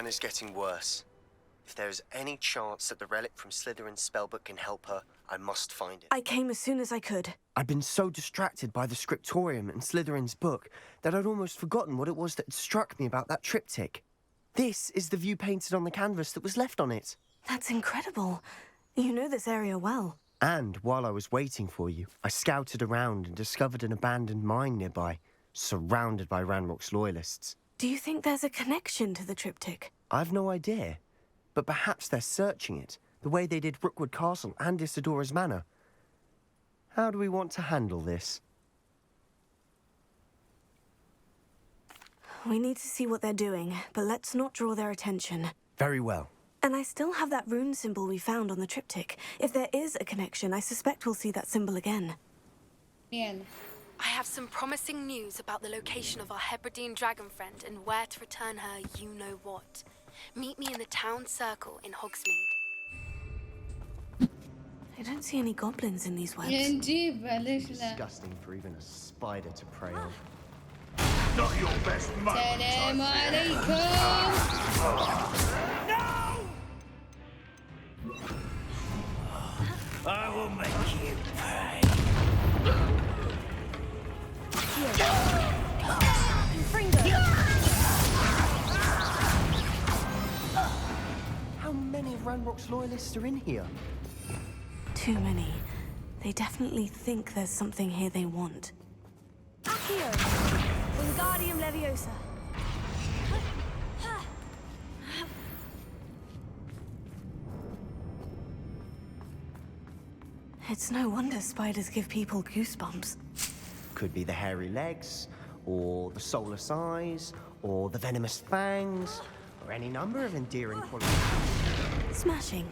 Anna's getting worse. If there is any chance that the relic from Slytherin's spellbook can help her, I must find it. I came as soon as I could. I'd been so distracted by the scriptorium and Slytherin's book that I'd almost forgotten what it was that had struck me about that triptych. This is the view painted on the canvas that was left on it. That's incredible. You know this area well. And while I was waiting for you, I scouted around and discovered an abandoned mine nearby, surrounded by Ranrock's loyalists. Do you think there's a connection to the triptych? I've no idea, but perhaps they're searching it, the way they did Rookwood Castle and Isidora's Manor. How do we want to handle this? We need to see what they're doing, but let's not draw their attention. Very well. And I still have that rune symbol we found on the triptych. If there is a connection, I suspect we'll see that symbol again. Bien. I have some promising news about the location of our Hebridean dragon friend and where to return her you-know-what. Meet me in the town circle in Hogsmeade. I don't see any goblins in these webs. نجيب ليش لا. Disgusting for even a spider to prey on. Not your best moment. السلام عليكم. I will make you pay. How many of Ranrock's loyalists are in here? Too many. They definitely think there's something here they want. Accio! Wingardium Leviosa! It's no wonder spiders give people goosebumps. Could be the hairy legs, or the soulless eyes, or the venomous fangs, or any number of endearing qualities. Smashing.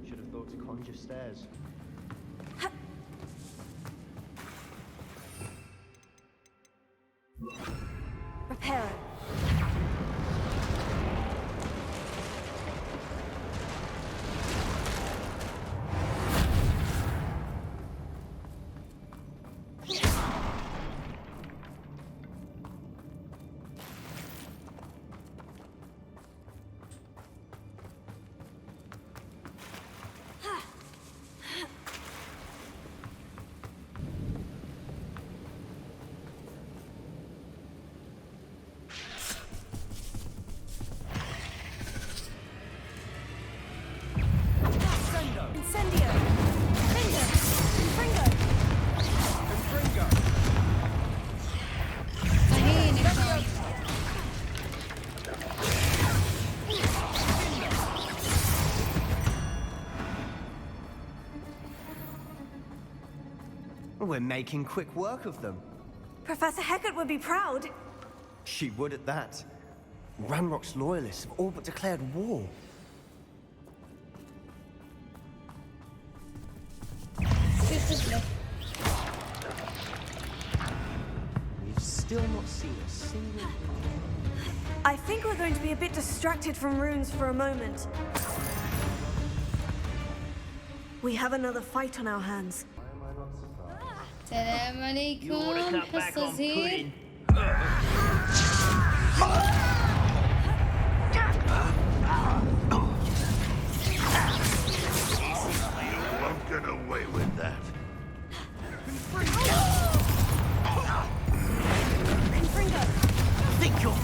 Should have thought to conjure stairs. Reparo. We're making quick work of them. Professor Hecat would be proud. She would at that. Ranrock's loyalists have all but declared war. We've still not seen a single... I think we're going to be a bit distracted from runes for a moment. We have another fight on our hands. السلام عليكم. حصة زين. You won't get away with that. Think you're...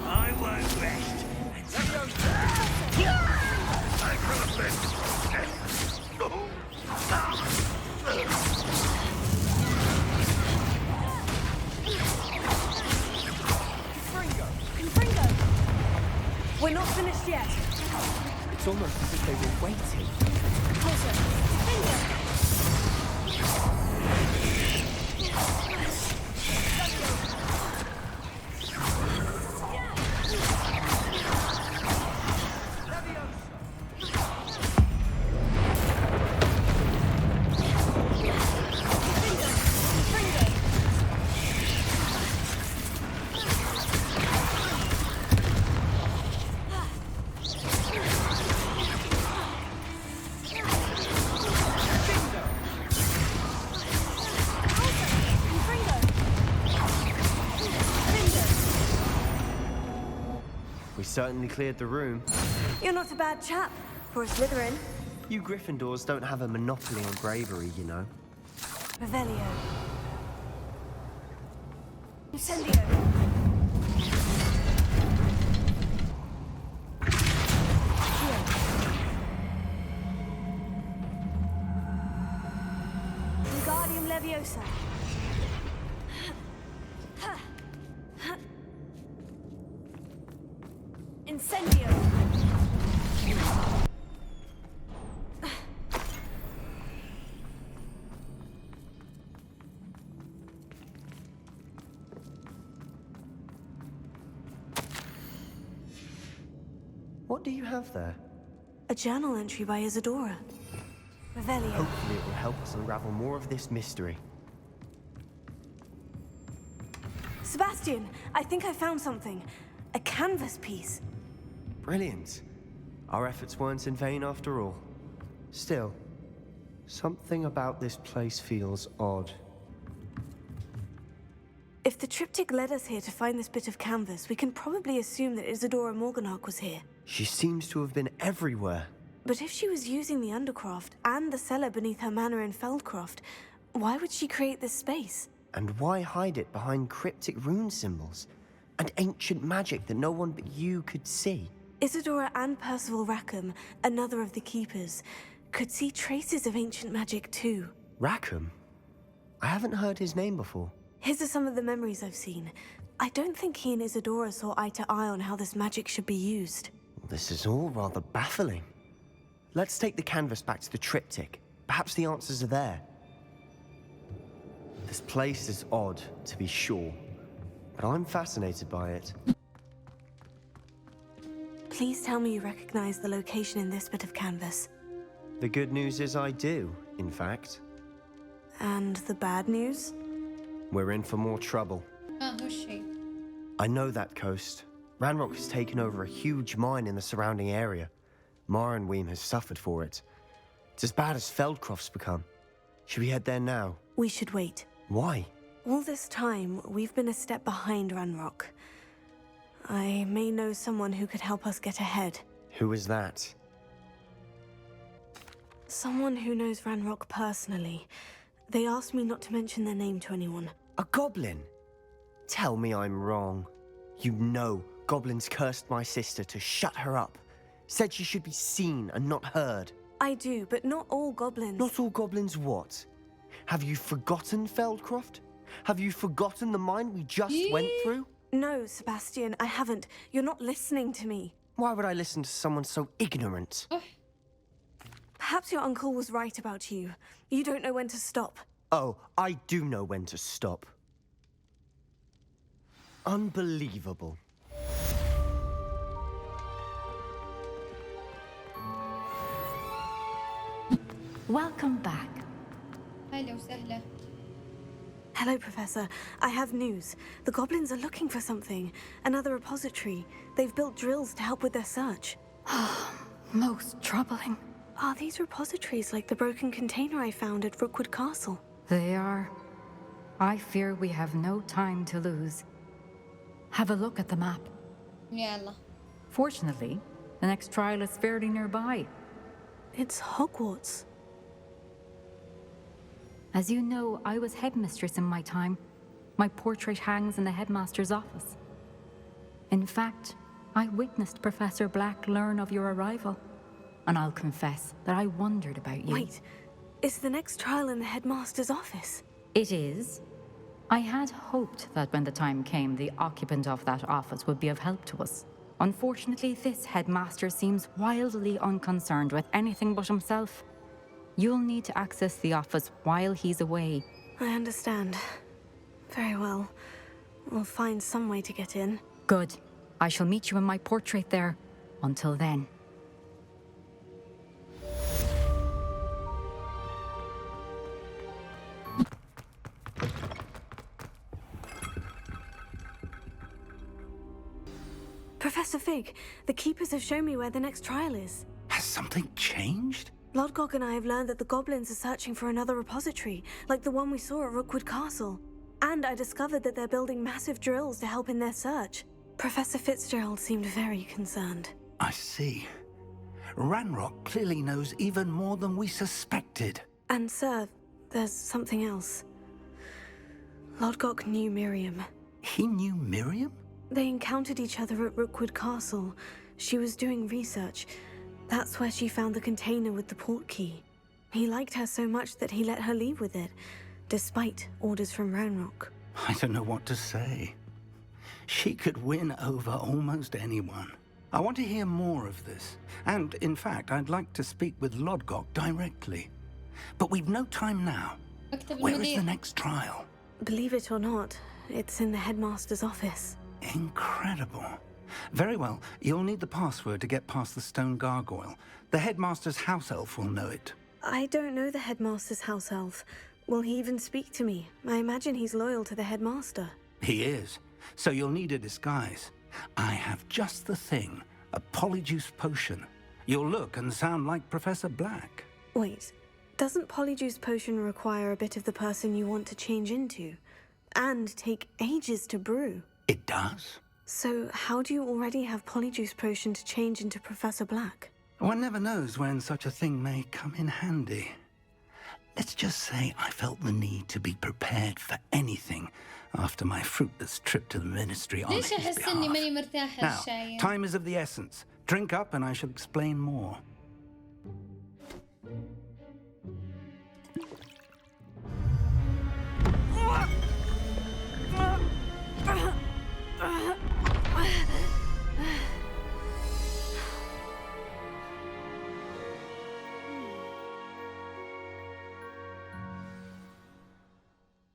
I won't rest. I could have been. We're not finished yet. It's almost as if they were waiting. Closer. We certainly cleared the room. You're not a bad chap for a Slytherin. You Gryffindors don't have a monopoly on bravery, you know. Revelio. Incendio. Wingardium Leviosa. Incendio. What do you have there? A journal entry by Isadora. Revelio. Hopefully it will help us unravel more of this mystery. Sebastian, I think I found something. A canvas piece. Brilliant. Our efforts weren't in vain after all. Still, something about this place feels odd. If the triptych led us here to find this bit of canvas, we can probably assume that Isadora Morganach was here. She seems to have been everywhere. But if she was using the Undercroft and the cellar beneath her manor in Feldcroft, why would she create this space? And why hide it behind cryptic rune symbols? And ancient magic that no one but you could see? Isadora and Percival Rackham, another of the Keepers, could see traces of ancient magic too. Rackham? I haven't heard his name before. His are some of the memories I've seen. I don't think he and Isadora saw eye to eye on how this magic should be used. This is all rather baffling. Let's take the canvas back to the triptych. Perhaps the answers are there. This place is odd, to be sure, but I'm fascinated by it. Please tell me you recognize the location in this bit of canvas. The good news is I do, in fact. And the bad news? We're in for more trouble. وش هي؟ I know that coast. Ranrock has taken over a huge mine in the surrounding area. Marrenweem has suffered for it. It's as bad as Feldcroft's become. Should we head there now? We should wait. Why? All this time, we've been a step behind Ranrock. I may know someone who could help us get ahead. Who is that? Someone who knows Ranrock personally. They asked me not to mention their name to anyone. A goblin? Tell me I'm wrong. You know goblins cursed my sister to shut her up. Said she should be seen and not heard. I do, but not all goblins. Not all goblins what? Have you forgotten Feldcroft? Have you forgotten the mine we just went through? No, Sebastian, I haven't. You're not listening to me. Why would I listen to someone so ignorant? Perhaps your uncle was right about you. You don't know when to stop. Oh, I do know when to stop. Unbelievable. Welcome back. هلا وسهلا. Hello, Professor. I have news. The goblins are looking for something. Another repository. They've built drills to help with their search. Most troubling. Are these repositories like the broken container I found at Rookwood Castle? They are. I fear we have no time to lose. Have a look at the map. يلا. Fortunately, the next trial is fairly nearby. It's Hogwarts. As you know, I was headmistress in my time. My portrait hangs in the headmaster's office. In fact, I witnessed Professor Black learn of your arrival. And I'll confess that I wondered about you. Wait, is the next trial in the headmaster's office? It is. I had hoped that when the time came, the occupant of that office would be of help to us. Unfortunately, this headmaster seems wildly unconcerned with anything but himself. You'll need to access the office while he's away. I understand. Very well. We'll find some way to get in. Good. I shall meet you in my portrait there. Until then. Professor Fig, the Keepers have shown me where the next trial is. Has something changed? Lodgok and I have learned that the goblins are searching for another repository, like the one we saw at Rookwood Castle. And I discovered that they're building massive drills to help in their search. Professor Fitzgerald seemed very concerned. I see. Ranrock clearly knows even more than we suspected. And sir, there's something else. Lodgok knew Miriam. He knew Miriam? They encountered each other at Rookwood Castle. She was doing research. That's where she found the container with the port key. He liked her so much that he let her leave with it, despite orders from Ranrock. I don't know what to say. She could win over almost anyone. I want to hear more of this. And, in fact, I'd like to speak with Lodgok directly. But we've no time now. Where is the next trial? Believe it or not, it's in the headmaster's office. Incredible. Very well. You'll need the password to get past the stone gargoyle. The headmaster's house elf will know it. I don't know the headmaster's house elf. Will he even speak to me? I imagine he's loyal to the headmaster. He is. So you'll need a disguise. I have just the thing. A polyjuice potion. You'll look and sound like Professor Black. Wait, doesn't polyjuice potion require a bit of the person you want to change into? And take ages to brew? It does. So how do you already have polyjuice potion to change into Professor Black? One never knows when such a thing may come in handy. Let's just say I felt the need to be prepared for anything after my fruitless trip to the ministry on his behalf. Now, time is of the essence. Drink up and I shall explain more.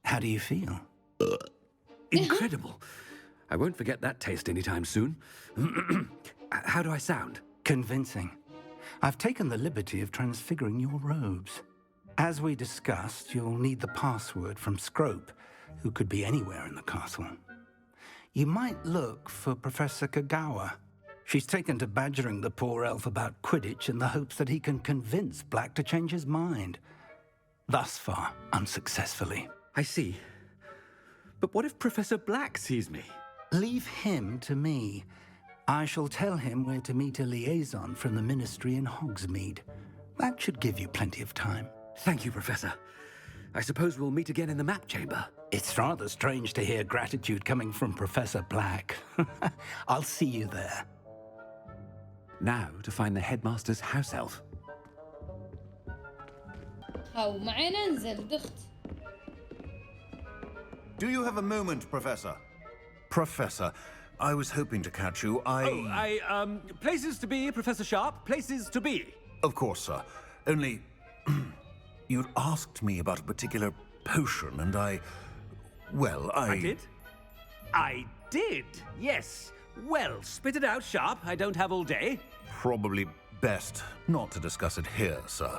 How do you feel? Incredible. I won't forget that taste anytime soon. How do I sound? Convincing. I've taken the liberty of transfiguring your robes. As we discussed, you'll need the password from Scrope, who could be anywhere in the castle. You might look for Professor Kagawa. She's taken to badgering the poor elf about Quidditch in the hopes that he can convince Black to change his mind. Thus far, unsuccessfully. I see. But what if Professor Black sees me? Leave him to me. I shall tell him where to meet a liaison from the ministry in Hogsmeade. That should give you plenty of time. Thank you, Professor. I suppose we'll meet again in the map chamber. It's rather strange to hear gratitude coming from Professor Black. I'll see you there. Now to find the headmaster's house elf. هاو معنا ننزل دخت. Do you have a moment, Professor? Professor, I was hoping to catch you. Places to be, Professor Sharp. Places to be. Of course, sir. Only... you'd asked me about a particular potion, and I did? I did, yes. Well, spit it out, Sharp. I don't have all day. Probably best not to discuss it here, sir.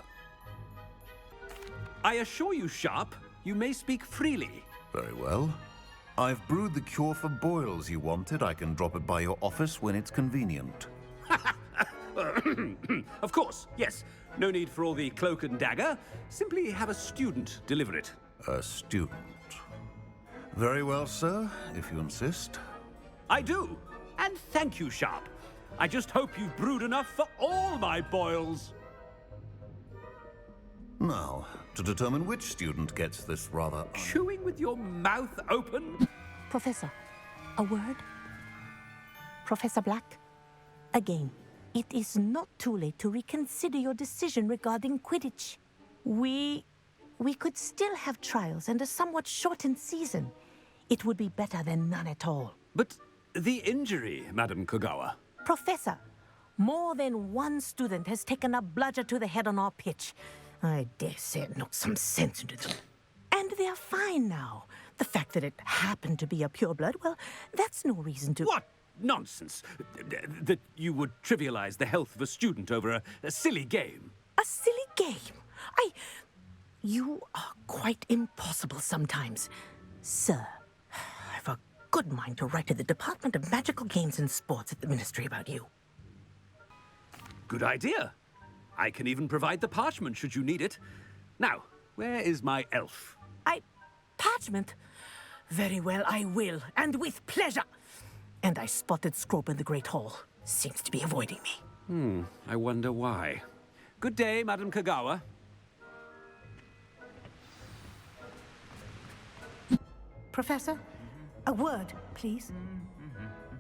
I assure you, Sharp, you may speak freely. Very well. I've brewed the cure for boils you wanted. I can drop it by your office when it's convenient. Of course, yes. No need for all the cloak and dagger. Simply have a student deliver it. A student. Very well, sir, if you insist. I do. And thank you, Sharp. I just hope you've brewed enough for all my boils. Now, to determine which student gets this rather... Chewing with your mouth open? Professor, a word? Professor Black, again, it is not too late to reconsider your decision regarding Quidditch. We could still have trials and a somewhat shortened season. It would be better than none at all. But the injury, Madam Kagawa. Professor, more than one student has taken a bludger to the head on our pitch. I dare say it knocked some sense into them. And they're fine now. The fact that it happened to be a pureblood, well, that's no reason to... What nonsense! That you would trivialize the health of a student over a silly game. A silly game? You are quite impossible sometimes. Sir, I've a good mind to write to the Department of Magical Games and Sports at the Ministry about you. Good idea. I can even provide the parchment should you need it. Now, where is my elf? Parchment? Very well, I will, and with pleasure. And I spotted Scrope in the Great Hall. Seems to be avoiding me. I wonder why. Good day, Madam Kagawa. Professor, a word, please.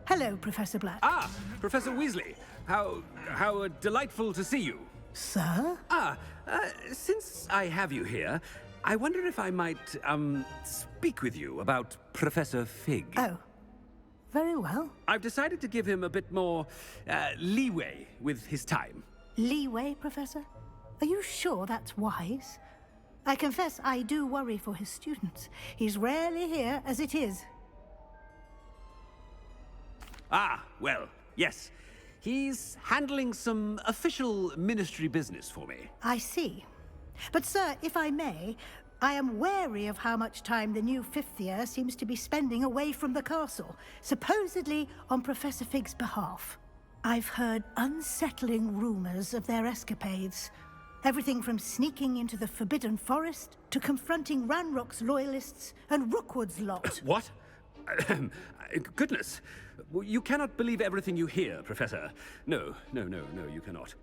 Hello, Professor Black. Ah, Professor Weasley. How delightful to see you. Sir? Since I have you here, I wonder if I might, speak with you about Professor Fig. Oh, very well. I've decided to give him a bit more, leeway with his time. Leeway, Professor? Are you sure that's wise? I confess I do worry for his students. He's rarely here as it is. Ah, well, yes. He's handling some official ministry business for me. I see. But, sir, if I may, I am wary of how much time the new fifth year seems to be spending away from the castle, supposedly on Professor Fig's behalf. I've heard unsettling rumors of their escapades. Everything from sneaking into the Forbidden Forest to confronting Ranrock's loyalists and Rookwood's lot. What? Goodness. You cannot believe everything you hear, Professor. No, you cannot.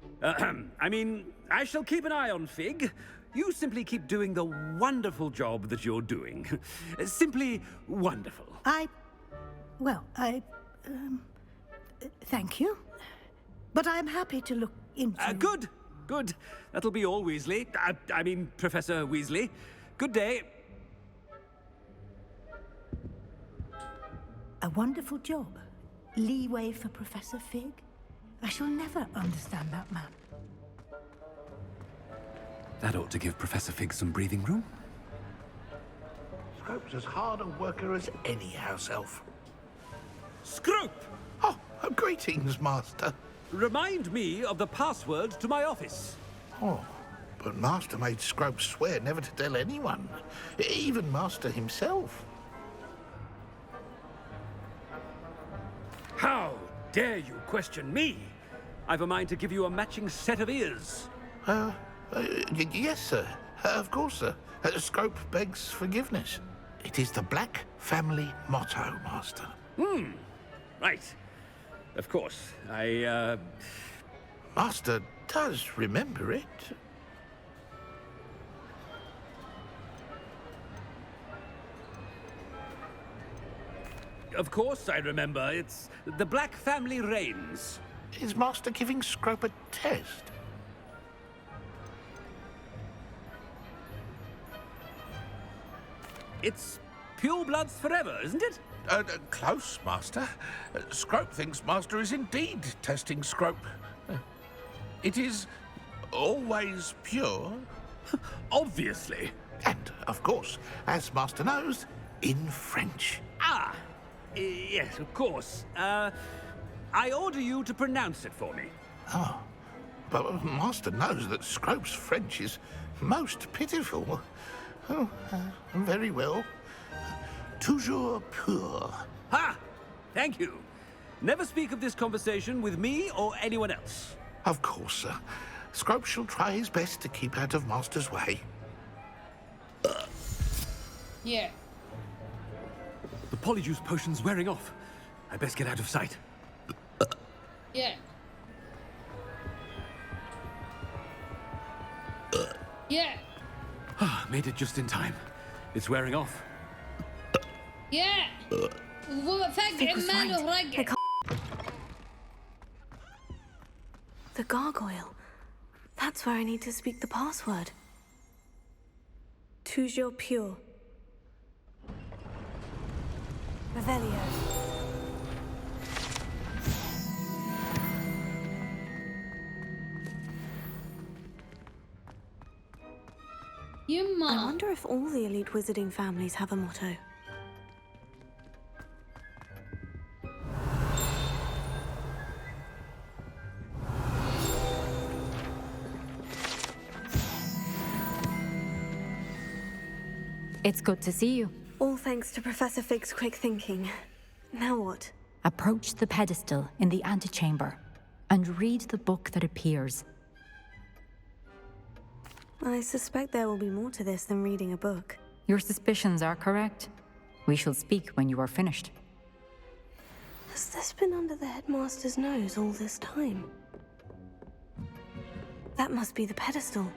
I mean, I shall keep an eye on Fig. You simply keep doing the wonderful job that you're doing. Simply wonderful. Thank you. But I'm happy to look into... Good. That'll be all, Weasley. I mean, Professor Weasley. Good day. A wonderful job. Leeway for Professor Fig? I shall never understand that man. That ought to give Professor Fig some breathing room. Scrope's as hard a worker as any house elf. Scrope! Oh, greetings, Master. Remind me of the password to my office. Oh, but Master made Scrope swear never to tell anyone, even Master himself. How dare you question me? I've a mind to give you a matching set of ears. Yes, sir. Of course, sir. Scrope begs forgiveness. It is the Black family motto, Master. Right. Of course. Master does remember it. Of course I remember. It's the Black family reigns. Is Master giving Scrope a test? It's pure bloods forever, isn't it? Close, Master. Scrope thinks Master is indeed testing Scrope. It is always pure. Obviously. And, of course, as Master knows, in French. Yes, of course. I order you to pronounce it for me. Oh, but Master knows that Scrope's French is most pitiful. Oh, very well. Toujours pur. Ha! Thank you. Never speak of this conversation with me or anyone else. Of course, sir. Scrope shall try his best to keep out of Master's way. Yeah. The polyjuice potion's wearing off. I best get out of sight. Yeah. Yeah. Made it just in time. It's wearing off. Yeah. وفجأة ماله رجع. The gargoyle. That's where I need to speak the password. Toujours pure. Revelio. I wonder if all the elite wizarding families have a motto. It's good to see you. All thanks to Professor Fig's quick thinking. Now what? Approach the pedestal in the antechamber and read the book that appears. I suspect there will be more to this than reading a book. Your suspicions are correct. We shall speak when you are finished. Has this been under the headmaster's nose all this time? That must be the pedestal.